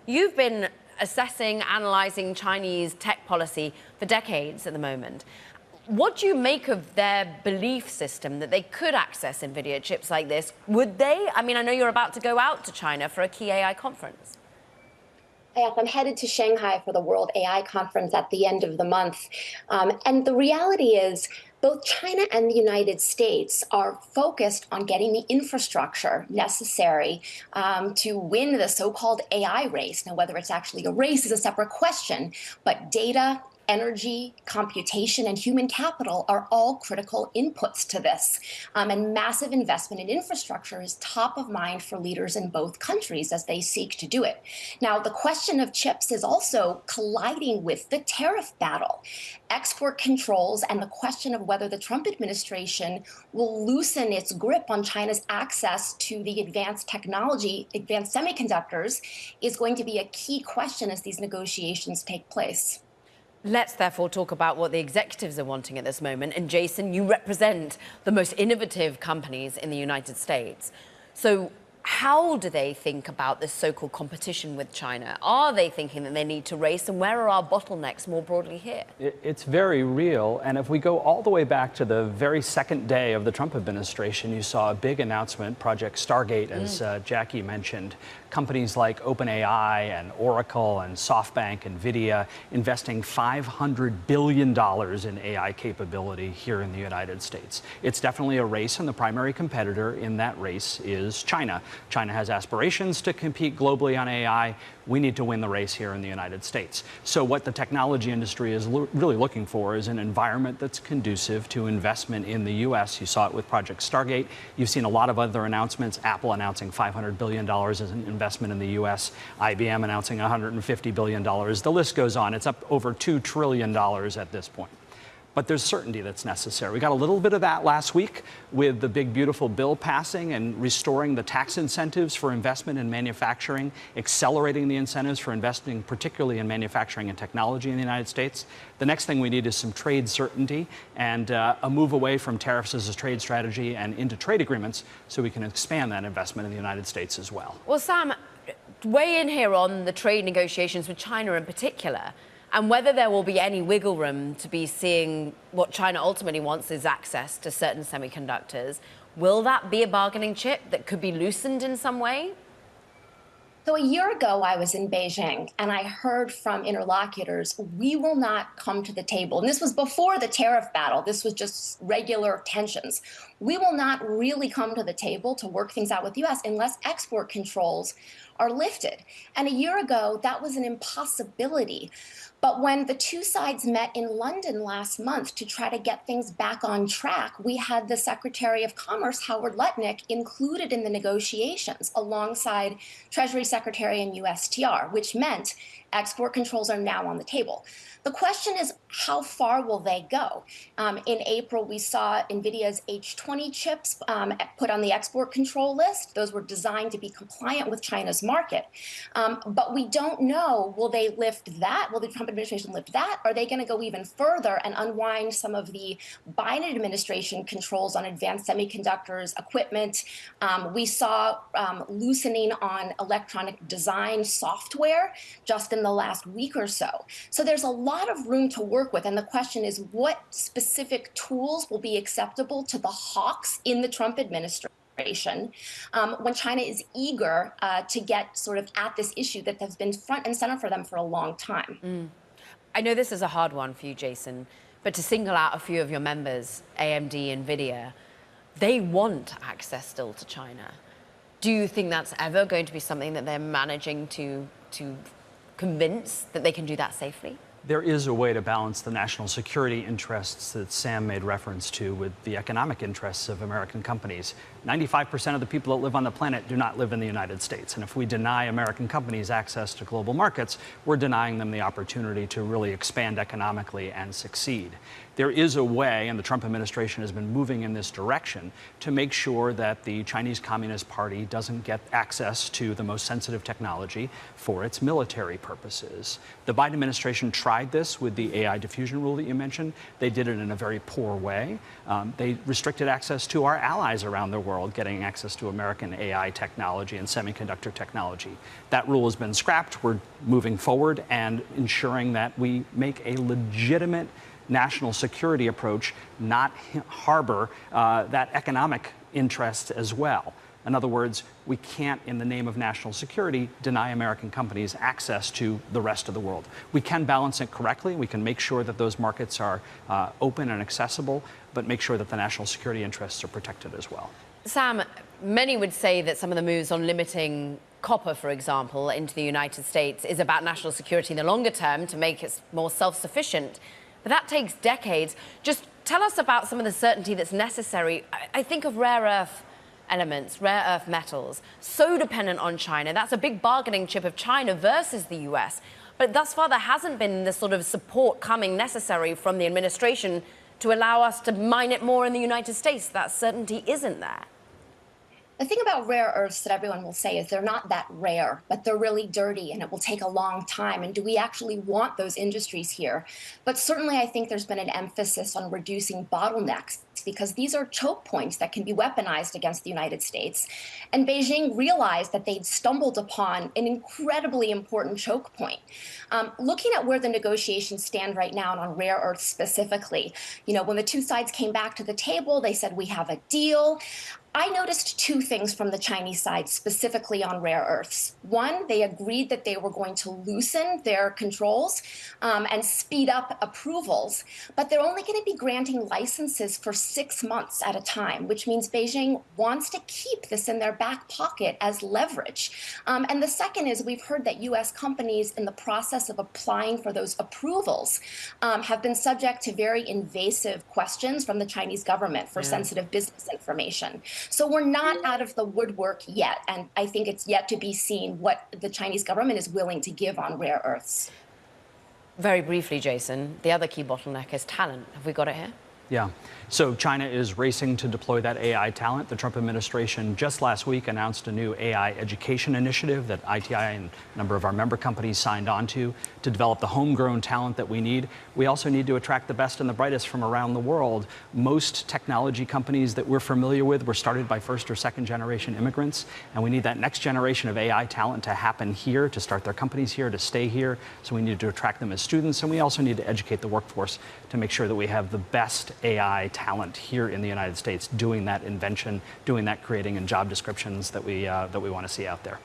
You've been assessing, analyzing Chinese tech policy for decades at the moment. What do you make of their belief system that they could access NVIDIA chips like this? Would they? I mean, I know you're about to go out to China for a key AI conference. Yes, I'm headed to Shanghai for the World AI Conference at the end of the month. And the reality is, both China and the United States are focused on getting the infrastructure necessary to win the so-called AI race. Now, whether it's actually a race is a separate question, but data, energy, computation, and human capital are all critical inputs to this. And massive investment in infrastructure is top of mind for leaders in both countries as they seek to do it. Now, the question of chips is also colliding with the tariff battle. Export controls and the question of whether the Trump administration will loosen its grip on China's access to the advanced technology, advanced semiconductors, is going to be a key question as these negotiations take place. Let's therefore talk about what the executives are wanting at this moment. And Jason, you represent the most innovative companies in the United States. So how do they think about this so-called competition with China? Are they thinking that they need to race? And where are our bottlenecks more broadly here? It's very real. And if we go all the way back to the very second day of the Trump administration, you saw a big announcement, Project Stargate, as Jackie mentioned. Companies like OpenAI and Oracle and SoftBank, NVIDIA, investing $500 billion in AI capability here in the United States. It's definitely a race, and the primary competitor in that race is China. China has aspirations to compete globally on AI. We need to win the race here in the United States. So what the technology industry is really looking for is an environment that's conducive to investment in the U.S. You saw it with Project Stargate. You've seen a lot of other announcements, Apple announcing $500 billion as an investment in the U.S., IBM announcing $150 billion. The list goes on. It's up over $2 trillion at this point. But there's certainty that's necessary. We got a little bit of that last week with the big, beautiful bill passing and restoring the tax incentives for investment in manufacturing, accelerating the incentives for investing, particularly in manufacturing and technology in the United States. The next thing we need is some trade certainty and a move away from tariffs as a trade strategy and into trade agreements so we can expand that investment in the United States as well. Well, Sam, weigh in here on the trade negotiations with China in particular, and whether there will be any wiggle room to be seeing what China ultimately wants is access to certain semiconductors. Will that be a bargaining chip that could be loosened in some way? So a year ago, I was in Beijing, and I heard from interlocutors, we will not come to the table. And this was before the tariff battle. This was just regular tensions. We will not really come to the table to work things out with the U.S. unless export controls are lifted. And a year ago, that was an impossibility. But when the two sides met in London last month to try to get things back on track, we had the Secretary of Commerce, Howard Lutnick, included in the negotiations alongside Treasury Secretary and USTR, which meant export controls are now on the table. The question is, how far will they go? In April, we saw NVIDIA's H20 chips put on the export control list. Those were designed to be compliant with China's market. But we don't know, will they lift that? Will the Trump administration lift that? Are they going to go even further and unwind some of the Biden administration controls on advanced semiconductors, equipment? We saw loosening on electronic design software just in the last week or so. So there's a lot of room to work with. And the question is, what specific tools will be acceptable to the hawks in the Trump administration when China is eager to get sort of at this issue that has been front and center for them for a long time? I know this is a hard one for you, Jason, but to single out a few of your members, AMD, NVIDIA, they want access still to China. Do you think that's ever going to be something that they're managing to convince that they can do that safely? There is a way to balance the national security interests that Sam made reference to with the economic interests of American companies. 95% of the people that live on the planet do not live in the United States. And if we deny American companies access to global markets, we're denying them the opportunity to really expand economically and succeed. There is a way, and the Trump administration has been moving in this direction, to make sure that the Chinese Communist Party doesn't get access to the most sensitive technology for its military purposes. The Biden administration tried tried this with the AI diffusion rule that you mentioned. They did it in a very poor way. They restricted access to our allies around the world, getting access to American AI technology and semiconductor technology. That rule has been scrapped. We're moving forward and ensuring that we make a legitimate national security approach, not harbor that economic interest as well. In other words, we can't, in the name of national security, deny American companies access to the rest of the world. We can balance it correctly. We can make sure that those markets are open and accessible, but make sure that the national security interests are protected as well. Sam, many would say that some of the moves on limiting copper, for example, into the United States is about national security in the longer term to make it more self-sufficient. But that takes decades. Just tell us about some of the certainty that's necessary. I think of rare earth elements, rare earth metals, so dependent on China. That's a big bargaining chip of China versus the US. But thus far, there hasn't been the sort of support coming necessary from the administration to allow us to mine it more in the United States. That certainty isn't there. The thing about rare earths that everyone will say is they're not that rare, but they're really dirty and it will take a long time. And do we actually want those industries here? But certainly I think there's been an emphasis on reducing bottlenecks because these are choke points that can be weaponized against the United States. And Beijing realized that they'd stumbled upon an incredibly important choke point. Looking at where the negotiations stand right now and on rare earths specifically, when the two sides came back to the table, they said, we have a deal. I noticed two things from the Chinese side specifically on rare earths. One, they agreed that they were going to loosen their controls and speed up approvals, but they're only going to be granting licenses for 6 months at a time, which means Beijing wants to keep this in their back pocket as leverage. And the second is we've heard that U.S. companies in the process of applying for those approvals have been subject to very invasive questions from the Chinese government for sensitive business information. So we're not out of the woodwork yet, and I think it's yet to be seen what the Chinese government is willing to give on rare earths. Very briefly, Jason, the other key bottleneck is talent. Have we got it here? Yeah. So China is racing to deploy that AI talent. The Trump administration just last week announced a new AI education initiative that ITI and a number of our member companies signed on to develop the homegrown talent that we need. We also need to attract the best and the brightest from around the world. Most technology companies that we're familiar with were started by first or second generation immigrants, and we need that next generation of AI talent to happen here, to start their companies here, to stay here. So we need to attract them as students, and we also need to educate the workforce to make sure that we have the best AI talent here in the United States doing that invention, doing that creating, and job descriptions that we want to see out there.